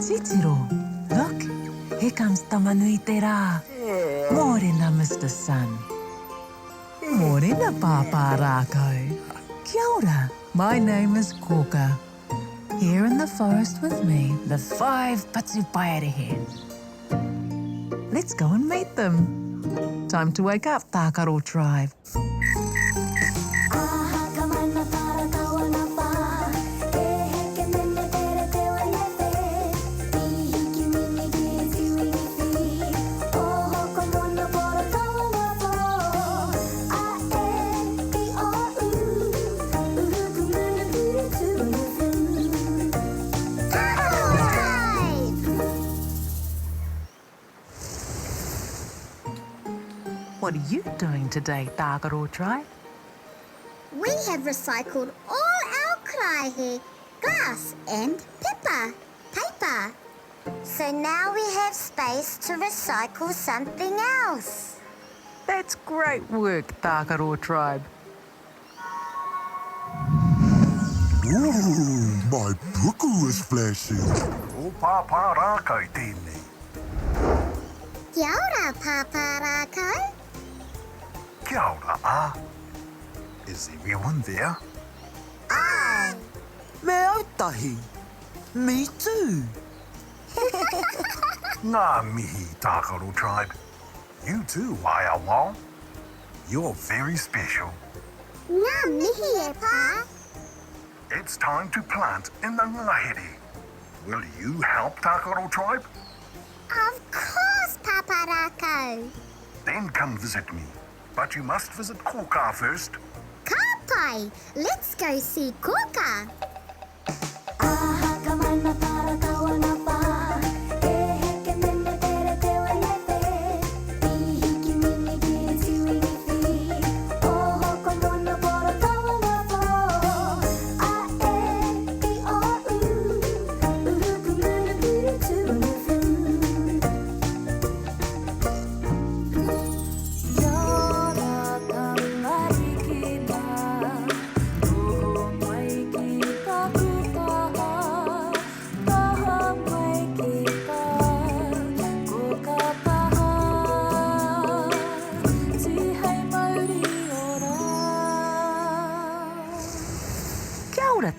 Titiro, look, here comes Tamanui te rā. Mōrena, Mr. Sun. Mōrena, Pāpā Rākau. Kia ora, my name is Kōkā. Here in the forest with me, the 5 Patupaiarehe. Let's go and meet them. Time to wake up, Tākaro Tribe. What are you doing today, Tākaro Tribe? We have recycled all our karaehe, glass and paper. So now we have space to recycle something else. That's great work, Tākaro Tribe. Ooh, my puku is flashing. O Pāpā Rākau tēnei. Kia ora, Pāpā Rākau. Kia ora, Is everyone there? Aye. Me ētahi. Me too. Ngā mihi, Tākaro Tribe. You too, Wao. You're very special. Ngā mihi e pā. It's time to plant in the ngahere. Will you help, Tākaro Tribe? Of course, Pāpā Rākau. Then come visit me. But you must visit Kōkā first. Ka pai, let's go see Kōkā.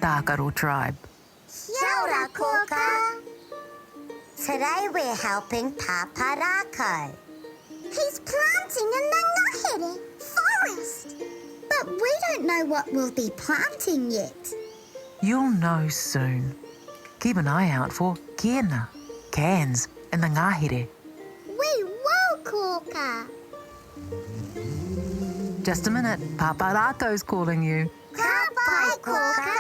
Tākaro Tribe. Kia ora, Kōkā. Today we're helping Pāpā Rākau. He's planting in the ngahere forest. But we don't know what we'll be planting yet. You'll know soon. Keep an eye out for kēna, cans, and the ngahere. We will, Kōkā. Just a minute, Pāpā Rākau's calling you. Ka pai, Kōkā.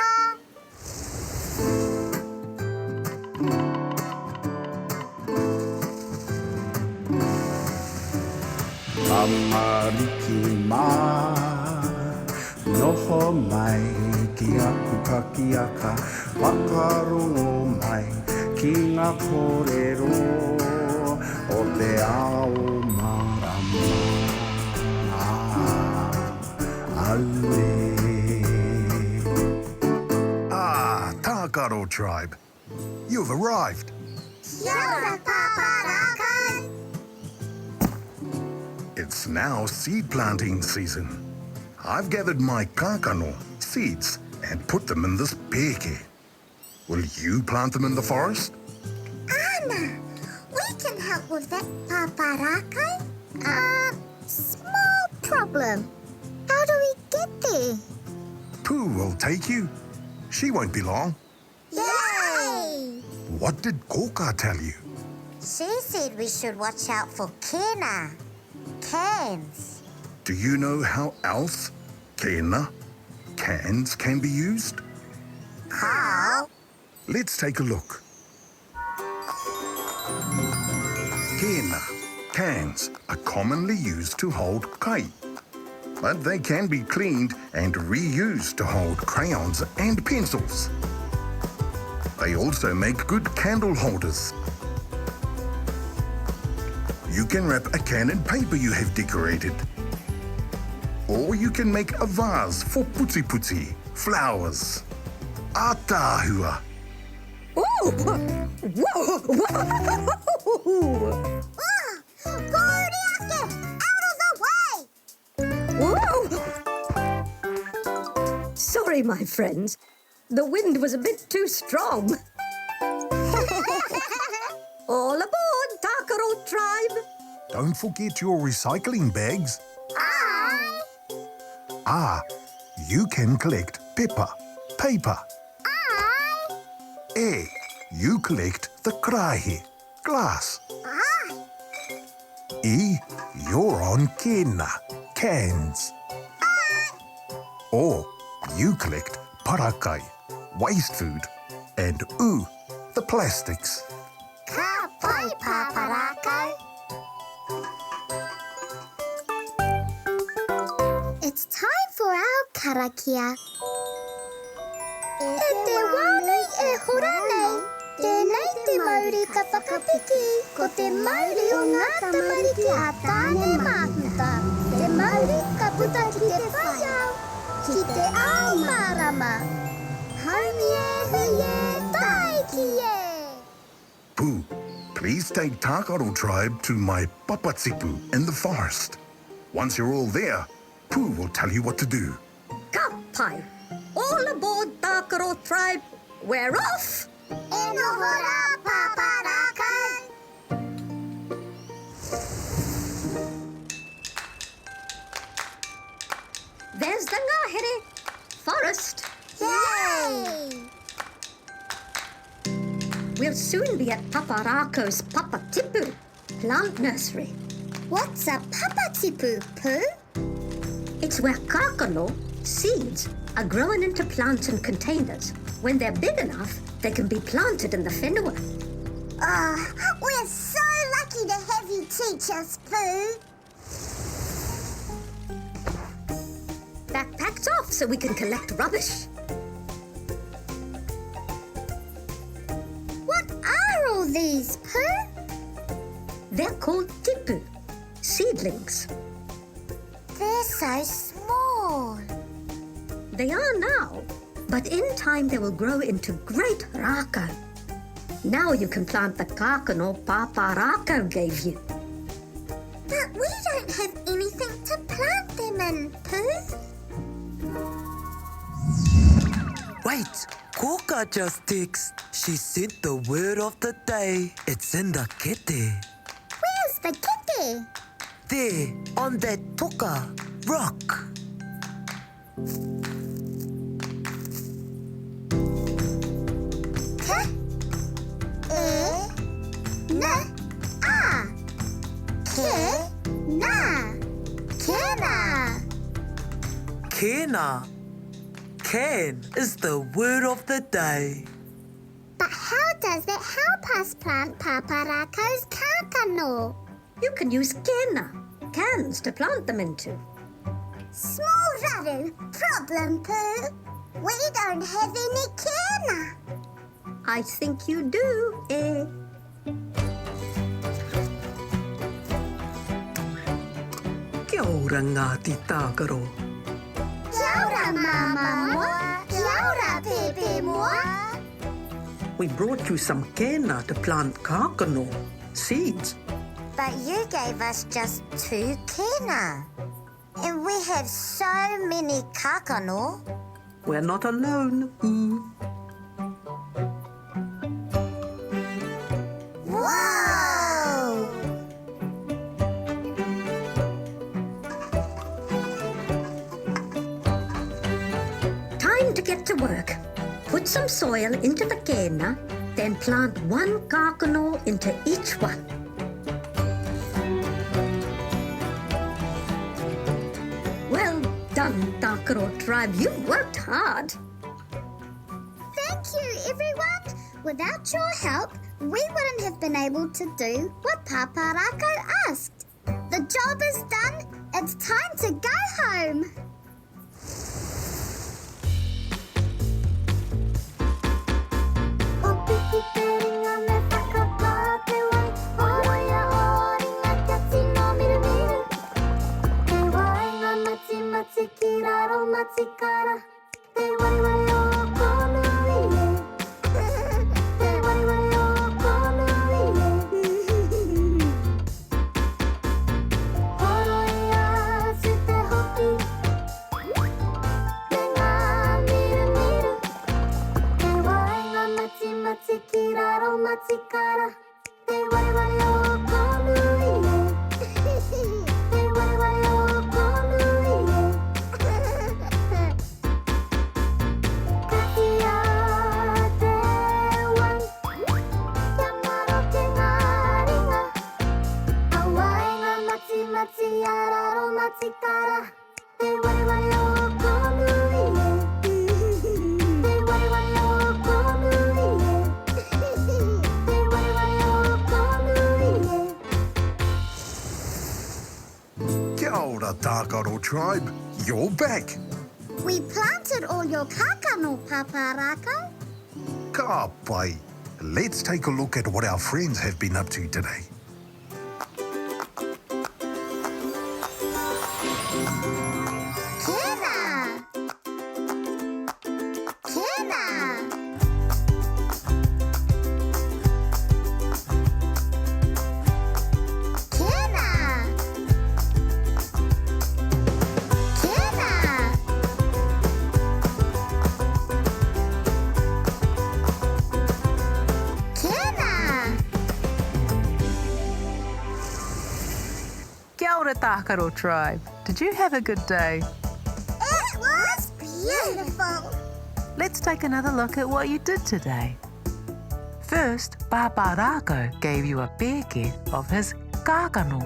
Amariki mā, noho mai ki aku kakiaka, whakarongo mai ki ngā kōrero o te ao marama. Tākaro Tribe. You've arrived. Kia ora, Pāpā Rākau. It's now seed planting season. I've gathered my kākano, seeds, and put them in this pēke. Will you plant them in the forest? Anna, we can help with that, Pāpā Rākau. Small problem. How do we get there? Pooh will take you. She won't be long. Yay! What did Kōkā tell you? She said we should watch out for kēna, cans. Do you know how else kēna, cans can be used? How? Let's take a look. Kēna, cans, are commonly used to hold kai. But they can be cleaned and reused to hold crayons and pencils. They also make good candle holders. You can wrap a can in paper you have decorated. Or you can make a vase for puti, flowers. Ātāhua. Oh! Whoa! Whoa! Kōriake! Out of the way! Whoa! Sorry, my friends. The wind was a bit too strong. All aboard, Tākaro Tribe! Don't forget your recycling bags. Aye! Ah, you can collect pepper, paper. Aye! You collect the krahe, glass. Aye! You're on kena, cans. Or you collect parakai, waste food. And the plastics. Ka pai, Pāpā Rākau. It's time for our karakia. E te wānei e hora nei, tēnei te Māori ka whakapiki, ko te Māori o ngā tamariki a tāne māhuta. Te Māori ka puta ki te whaiau, ki te ao marama. Haumi e, hui e, tai ki e. Pooh, please take Tākaro Tribe to my papatipu in the forest. Once you're all there, Pooh will tell you what to do. Ka pai! All aboard, Tākaro Tribe! We're off! E noho rā, Pāpā Rākau. There's the ngahere, forest. Yay! We'll soon be at Pāpā Rākau's papatipu, plant nursery. What's a papatipu, Pooh? It's where kākano, seeds, are grown into plants in containers. When they're big enough, they can be planted in the whenua. Oh, we're so lucky to have you teach us, Pooh. Backpacks off so we can collect rubbish. What are all these, Pooh? They're called tipu, seedlings. They're so small. They are now, but in time they will grow into great rākau. Now you can plant the kākano Pāpā Rākau gave you. But we don't have anything to plant them in, Pooh. Wait, Kōkā just texted. She sent the word of the day. It's in the kete. Where's the kitty? There, on that toka rock. K-E-N-A. Ke-na. Kena. Kena. Can is the word of the day. But how does that help us plant Pāpā Rākau's kākano? You can use kena, cans, to plant them into. Small raru, problem, Pooh. We don't have any kena. I think you do, eh? Kia ora, Ngāti Tākaro. Kia ora, Māmā Moa. Kia ora, Pepe Moa. We brought you some kena to plant kākano, seeds. But you gave us just 2 kena. And we have so many kākano. We're not alone. Whoa! Time to get to work. Put some soil into the kena, then plant 1 kākano into each one. Well done, Tākaro Tribe. You worked hard. Thank you, everyone. Without your help, we wouldn't have been able to do what Pāpā Rākau asked. The job is done. It's time to go home. ki raro matikara. Te waiwai o konu ie. Te waiwai o konu ie. Kakia te wai. Kia maro ke ngā ringa. Hawaii ngā mati mati a raro matikara. Te waiwai o konu ie. Te waiwai o konu ie. Te waiwai o konu ie. Kia ora, Tākaro Tribe. You're back. We planted all your kākano, Pāpā Rākau. Ka pai. Let's take a look at what our friends have been up to today. Tēnā! Tēnā! Tēnā! Tēnā! Tēnā! Kia ora, Tākaro Tribe. Did you have a good day? It was beautiful! Let's take another look at what you did today. First, Pāpā Rākau gave you a pēke of his kākano.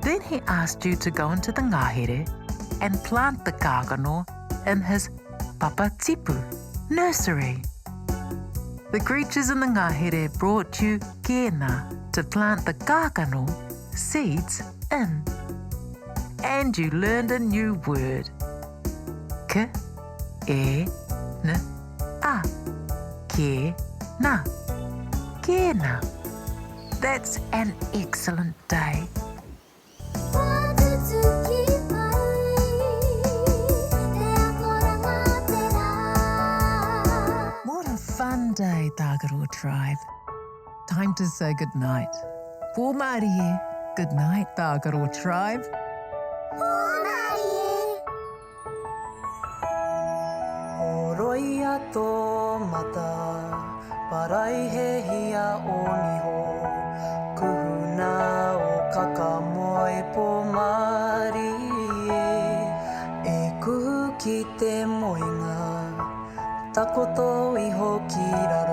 Then he asked you to go into the ngahere and plant the kākano in his papatipu nursery. The creatures in the ngahere brought you kēna to plant the kākano seeds in. And you learned a new word. K, e, n, a. Kēna. Kēna. That's an excellent day. What a fun day, Tākaro Tribe. Time to say goodnight. Pōmarie. Good night, Tākaro Tribe. Oroia tō mata, paraihe o niho. Kuhuna o kakamoe po mari e kuhu ki te moinga. Takoto iho ki raro.